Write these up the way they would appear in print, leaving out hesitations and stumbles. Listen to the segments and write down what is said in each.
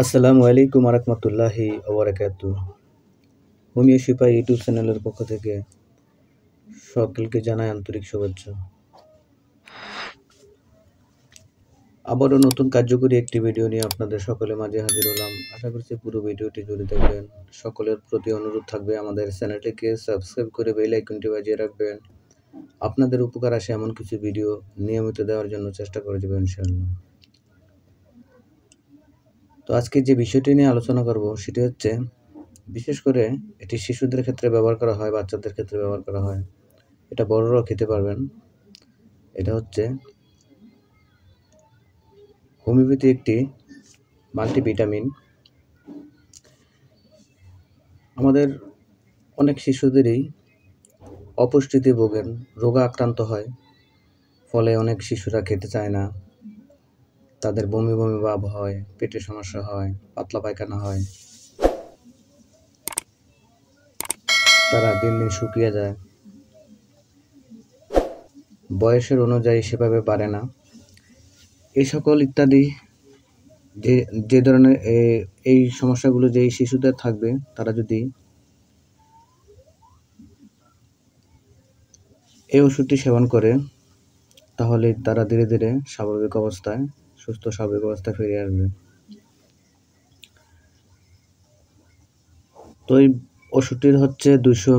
আসসালামু আলাইকুম আরহামতুল্লাহি ওবারাকাতু। হোমিও শিফা ইউটিউব চ্যানেলের পক্ষ থেকে সকলকে জানাই আন্তরিক শুভেচ্ছা। আবারও নতুন কার্যকরী একটি ভিডিও নিয়ে আপনাদের সকলের মাঝে হাজির হলাম। আশা করছি পুরো ভিডিওটি জুড়ে দেখবেন। সকলের প্রতি অনুরোধ থাকবে আমাদের চ্যানেলটিকে সাবস্ক্রাইব করে বেল আইকনটি বাজিয়ে রাখবেন। আপনাদের উপকার আসে এমন কিছু ভিডিও নিয়মিত দেওয়ার জন্য চেষ্টা করে যাবেন ইনশাআল্লাহ। তো আজকে যে বিষয়টি নিয়ে আলোচনা করব সেটি হচ্ছে, বিশেষ করে এটি শিশুদের ক্ষেত্রে ব্যবহার করা হয়, বাচ্চাদের ক্ষেত্রে ব্যবহার করা হয়। এটা বড়রাও খেতে পারবেন। এটা হচ্ছে হোমিওপ্যাথি একটি মাল্টিভিটামিন। আমাদের অনেক শিশুদেরই অপুষ্টিতে ভোগেন, রোগে আক্রান্ত হয়। ফলে অনেক শিশুরা খেতে চায় না, তাদের বমি বমি ভাব হয়, পেটের সমস্যা হয়, পাতলা পায়খানা হয়, তারা দিন দিন শুকিয়ে যায়, বয়সের অনুযায়ী সেভাবে বাড়ে না। এই সকল ইত্যাদি যে যে ধরনের এই সমস্যাগুলো যে শিশুদের থাকবে, তারা যদি এই ওষুধটি সেবন করে তাহলে তারা ধীরে ধীরে স্বাভাবিক অবস্থায়, সুস্থ স্বাভাবিক অবস্থায় ফিরে আসবে। তো এই ওষুধটির হচ্ছে 200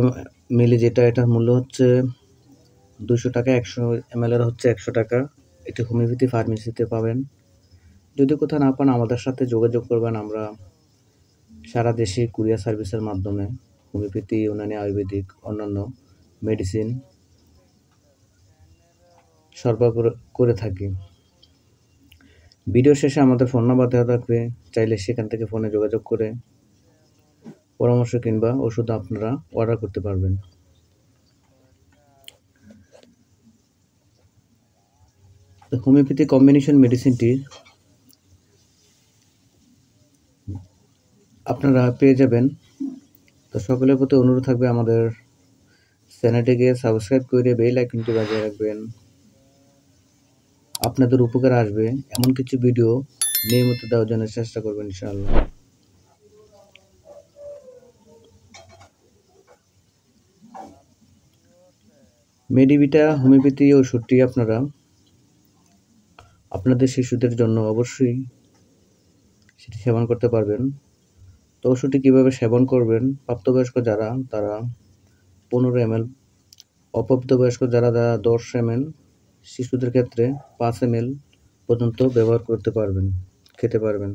মিলি, যেটা এটার মূল্য হচ্ছে 200 টাকা। 100 ml এর হচ্ছে 100 টাকা। এটি হোমিওপ্যাথি ফার্মেসিতে পাবেন। যদি কোথাও না পান আমাদের সাথে যোগাযোগ করবেন। আমরা সারা দেশে কুরিয়ার সার্ভিসের মাধ্যমে হোমিওপ্যাথি, ইউনানি, আয়ুর্বেদিক, অন্যান্য মেডিসিন সরবরাহ করে থাকি। ভিডিও শেষে আমাদের ফোন নাম্বার দেওয়া থাকবে, চাইলে সেখান থেকে ফোনে যোগাযোগ করে পরামর্শ কিংবা ওষুধ আপনারা অর্ডার করতে পারবেন। হোমিওপ্যাথি কম্বিনেশন মেডিসিনটি আপনারা পেয়ে যাবেন। তো সকলের প্রতি অনুরোধ থাকবে আমাদের চ্যানেলটিকে সাবস্ক্রাইব করে বেল আইকনটি বাজিয়ে রাখবেন। আপনাদের উপকার আসবে এমন কিছু ভিডিও নিয়মিত দেওয়ার জন্য চেষ্টা করবেন ইনশাআল্লাহ। মেডিভিটা হোমিওপ্যাথি ওষুধটি আপনারা আপনাদের শিশুদের জন্য অবশ্যই সেটি সেবন করতে পারবেন। তো ওষুধটি কীভাবে সেবন করবেন, প্রাপ্তবয়স্ক যারা তারা 15 ml, অপ্রাপ্তবয়স্ক যারা 10 ml, শিশুদের ক্ষেত্রে 5 ml পর্যন্ত ব্যবহার করতে পারবেন, খেতে পারবেন।